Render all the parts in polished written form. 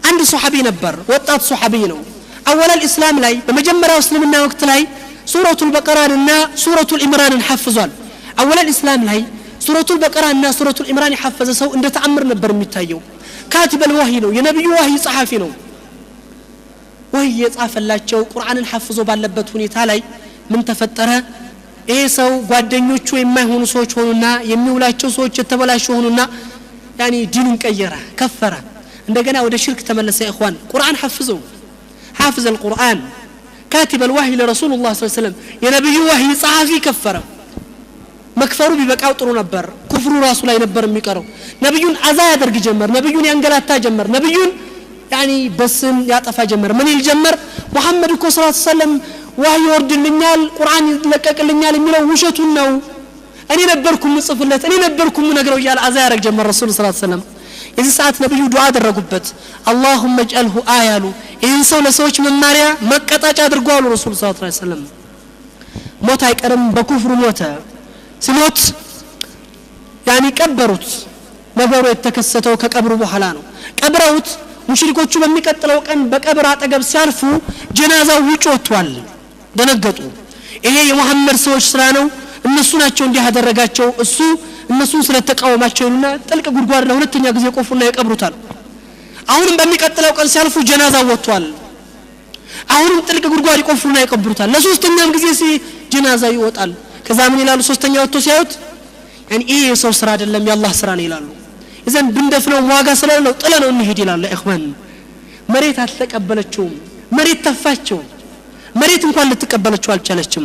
አንድ ሱሐቢ ነበር ወጣት ሱሐቢ ነው اول الاسلام ላይ በመጀመሪያው እስልምና ወቅት ላይ ሱረቱል በቀራንና ሱረቱል ኢምራንን ሐፍዟል اول الاسلام ላይ ሱረቱል በቀራንና ሱረቱል ኢምራን የሐፈዘ ሰው እንደ ተአምር ነበር የሚታየው ካቲብ الوحي ነው የነብዩ ወህይ ጸሐፊ ነው ወህይ የጻፈላቸው ቁርአንን ሐፍዞ ባለበት ሁኔታ ላይ ምን ተፈጠረ ይሄ ሰው ጓደኞቹ የማይሆኑ ሰዎች ሆኑና የሚውላቸው ሰዎች የተበላሹ ሆኑና ያኒ ዲኑን ቀየረ ከፈረ እንደገና ወደ ሽርክ ተመለሰ ኢኽዋን ቁርአን ሐፍዞ حافظ القرآن كاتب الوحي لرسول الله صلى الله عليه وسلم يا نبي وحي صحافي كفر مكفرو بيبقاو ጥሩ ነበር ኩፍሩ ራሱ ላይ ነበር የሚቀረው ነብዩን አዛ ያደርግ ጀመር ነብዩን ያንገላታ ጀመር ነብዩን يعني በስም ያጠፋ ጀመር ምን ይል ጀመር መሐመድ እኮ ሰለላሁ ዐለይሂ ወሰለም ወህይ ወርድልኛል ቁርአን ይለቀቅልኛል የሚለው ውሸቱን ነው እኔ ነበርኩ ምጽፍለት እኔ ነበርኩ ምነግረው ይያል አዛ ያደርግ ጀመር ረሱል ሰለላሁ ዐለይሂ ወሰለም የዚህ ሰዓት ነብዩ ዱዓ አደረጉበት اللهم اجعله آيالو ይህን ሰው ለሰዎች መማሪያ መቀጣጫ አድርጓል ረሱል ሰለላሁ ዐለይሂ ወሰለም ሞት አይቀርም በኩፍሩ ሞተ ሲሞት ያኒ ቀበሩት ነገሩ የተከሰተው ከቀብሩ በኋላ ነው ቀብረውት ሙሽሪኮቹ በሚቀጥለው ቀን በቀብር አጠገብ ሲያልፉ ጀናዛው ውጭ ወጥቷል ደነገጡ ይሄ የመሐመድ ሰዎች ስራ ነው እነሱ ናቸው እንዲህ ያደረጋቸው እሱ እነሱን ስለተቃወማቸውና ጥልቅ ጉድጓድ ለሁለተኛ ጊዜ ቆፉና ይቀብሩታል አሁንም በሚቀጥለው ቀን ሲያልፉ ጀናዛው ወጥቷል አሁንም ጥልቅ ጉድጓድ ይቆፍሩና ይቀብሩታል ለሶስተኛም ጊዜ ጀናዛው ይወጣል ከዛ ምን ይላሉ ሶስተኛው ወጥቶ ሲያዩት يعني ይሄ ሰው ስራ አይደለም ያላህ ስራ ነው ይላሉ እዘን ብንደፍነው ዋጋ ስለሌለው ጥለነው እንሂድ ይላሉ ኢኽዋን መሬት አልተቀበለችውም መሬት ተፋቸው መሬት እንኳን ልትቀበለችው አልቻለችም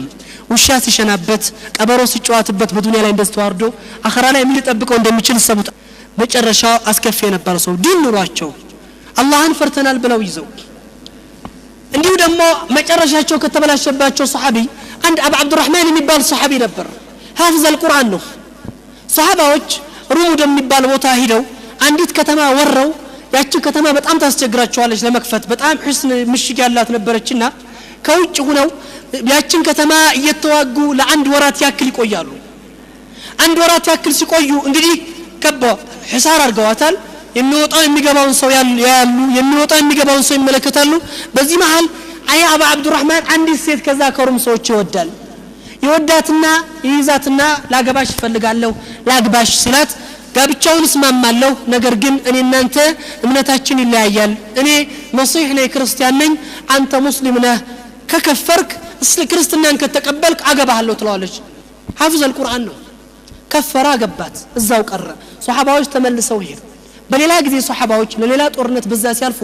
ውሻ ሲሸናበት ቀበሮ ሲጫወትበት በዱንያ ላይ እንደስተዋርዶ አኺራ ላይ ምን ሊጠብቀው እንደሚችል ሰቡት መጨረሻው አስከፊ የነበረ ሰው ዲን ኑሯቸው አላህን ፈርተናል ብለው ይዘው እንዲሁ ደግሞ መጨረሻቸው ከተበላሸባቸው ሱሐቢ አንድ አቡ አብዱራህማን የሚባል ሱሐቢ ነበር حافظ القرآن ነው ሱሐባዎች ሩም የሚባል ቦታ ሄደው አንዲት ከተማ ወረው ያቺ ከተማ በጣም ታስቸግራቸዋለች ለመክፈት በጣም ህስን ምሽግ ያላት ነበርችና ከውጭ ሆነው ያቺን ከተማ እየተዋጉ ለአንድ ወራት ያክል ይቆያሉ አንድ ወራት ያክል ሲቆዩ እንግዲህ ከባ حصار አርገዋታል የሚወጣው የሚገባውን ሰው ያሉ የሚወጣው የሚገባውን ሰው ይመለከታሉ በዚህ መሃል አያ አቡ አብዱራህማን አንዲት ሴት ከዛ ከሩም ሰዎች ይወዳል ይወዳትና ይይዛትና ላገባሽ ፈልጋለሁ ላግባሽ ሲላት ጋብቻውን እስማማለሁ ነገር ግን እኔ እናንተ እምነታችን ይለያያል እኔ መሲህ ነኝ ክርስቲያን ነኝ አንተ ሙስሊም ነህ ከከፈርክ ክርስትናን ከተቀበልክ አገባሃለሁ ትላለች حافظ القرآن ነው ከፈራ ገባት እዛው ቀረ ሱሐባዎች ተመልሰው ሄዱ በሌላ ጊዜ ሱሐባዎች ለሌላ ጦርነት በዛ ሲያልፉ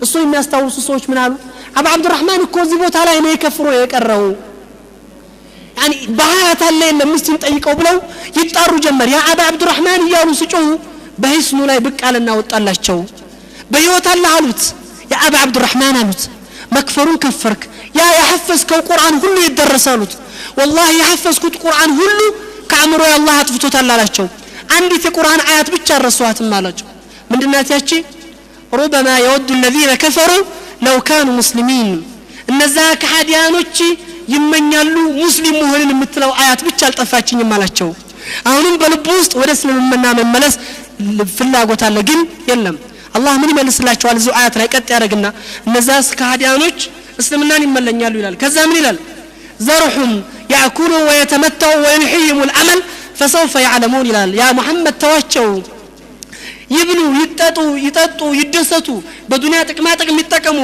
እሱ የሚያስታውሱ ሰዎች ምን አሉ አቡ አብዱራህማን እኮ እዚህ ቦታ ላይ ነው የከፍሮ የቀረው يعني በሐያት አለ ለምስቲን ጠይቀው ብለው ይጣሩ ጀመር ያ አቡ አብዱራህማን ይያሉ ሲጮሁ በህስኑ ላይ በቃልና ወጣላቸው በህይወት አለ አሉት ያ አቡ አብዱራህማን አሉት መክፈሩን ከፈርክ ያ የሐፈዝከው ቁርአን ሁሉ ይደረሳሉት والله የሐፈዝኩት ቁርአን ሁሉ ከአምሮ ያላህ አጥፍቶታል አላቸው አንዲት የቁርአን አያት ብቻ ረሷትም አላቸው ምንድናት ያቺ ربما يود الذين كفروا لو كانوا مسلمين እነዛ ከሃዲያኖች ይመኛሉ ሙስሊም መሆንን የምትለው አያት ብቻ አልጠፋችኝም አላቸው አሁንም በልብ ውስጥ ወደ እስልምና መመለስ ፍላጎት አለ ግን የለም አላህ ምን ይመልስላቸዋል እዚህ አያት ላይ ቀጥ ያደርግና እነዛ ከሃዲያኖች እስልምናን ይመለኛሉ ይላል ከዛ ምን ይላል ዘርሁም ያኩሉ ወየተመተው ወይንሂሙ العمل فسوف يعلمون ይላል ያ መሐመድ ተዋቸው ይብሉ ይጠጡ ይደሰቱ በዱንያ ጥቅማ ጥቅም ይጠቀሙ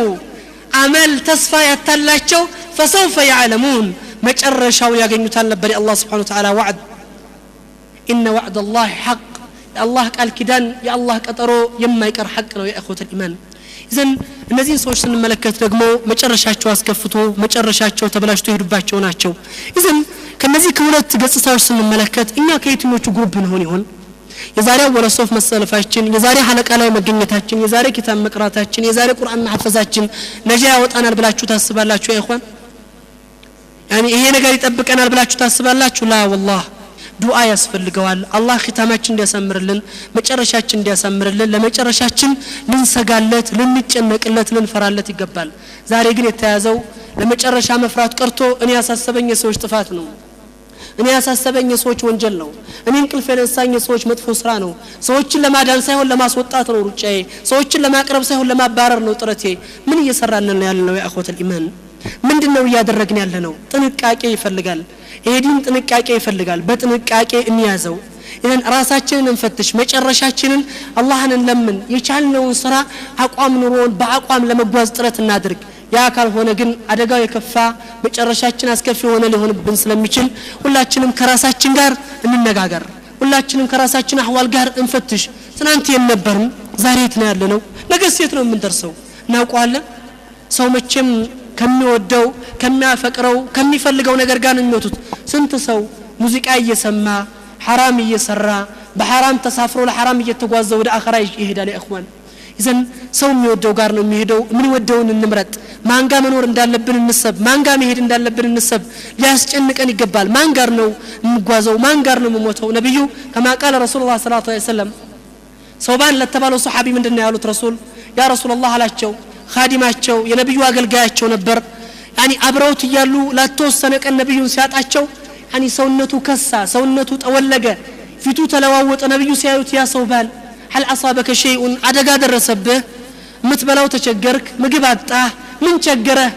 አመል ተስፋ ያታላቸው فسوف يعلمون መጨረሻው ያገኙታል ነበር የአላህ Subhanahu Wa Ta'ala ወዕድ ان وعد الله حق الله ቃል ኪዳን የአላህ ቀጠሮ የማይቀር ሐቅ ነው የእኹት الإيمان إذن እነዚህ ሰዎች ስንመለከት ደግሞ መጨረሻቸው አስከፍቶ መጨረሻቸው ተበላሽቶ ይሄዱባቸው ናቸው إذن ከነዚህ ከሁለት ገጽታዎች ስንመለከት እኛ ከየትኞቹ ግሩፕ እንሆን ይሆን የዛሬ ወለሶፍ መሰለፋችን የዛሬ ሐለቃ ላይ መገኘታችን የዛሬ ኪታብ መቅራታችን የዛሬ ቁርአን ማህፈዛችን ነጃ ያወጣናል ብላችሁ ታስባላችሁ ያ ኢኽዋን يعني ይሄ ነገር ይጠብቀናል ብላችሁ ታስባላችሁ ላ والله ዱዓ ያስፈልገዋል አላህ ختامችን እንዲያሳምርልን መጨረሻችን እንዲያሳምርልን ለመጨረሻችን ልንሰጋለት ልንጨነቅለት ልንፈራለት ይገባል ዛሬ ግን የተያዘው ለመጨረሻ መፍራት ቀርቶ እኔ ያሳሰበኝ የሰዎች ጥፋት ነው እኔ ያሳሰበኝ የሰዎች ወንጀል ነው እኔ እንቅልፍ የነሳኝ የሰዎች መጥፎ ስራ ነው ሰዎችን ለማዳን ሳይሆን ለማስወጣት ነው ሩጫዬ ሰዎችን ለማቅረብ ሳይሆን ለማባረር ነው ጥረቴ ምን እየሰራን ነው ያለነው ያ اخوة الايمان ምንድነው እያደረግን ያለነው ጥንቃቄ ይፈልጋል ይሄድን ጥንቃቄ ይፈልጋል በጥንቃቄ እንያዘው إذن راساتنا نفتش مجرشاتنا الله نلمن يجعلنا ونصرا أقوام نورون بأقوام لما بواز ترى النادرك يا كار هنا جن أدقى يكفى مجرشاتنا أسكفي هنا اللي هون بنسلم ميشل ولا تشنم كراساتنا جار النجاجر ولا تشنم كراساتنا حوال جار نفتش سنانتي النبرم زاريتنا لنا نقصيتنا من درسو ناقوالا سو متشم كم يودو كم يفكروا كم يفلقوا نجرجان النوتut سنت سو موسيقى يسمى حرام يسرى بحرام تسافروا لحرام يتجوزوا وده آخر يهدا لإخوان إذن سو ميودو قارن ميهدو من ودون النمرت ما نجا منور ندال لبن النسب ما نجا ميهد ندال لبن النسب جالس إنك أني جبال ما نجارنو نجوزوا ما نجارنو مموتوا نبيو كما قال رسول الله صلى الله عليه وسلم صوبان لتبالو صحابي من دنيا قالوا رسول يا رسول الله على شو خادمات شو يا نبيو أقل جاء شو نبر يعني أبروت يالو لا توصلك النبي سيات أشوا يعني سونته كسا سونته تولجه في تلواوت النبي سيات يا صوبان هل أصابك شيء أدق درس به متبلو تشجرك مجبت من شجره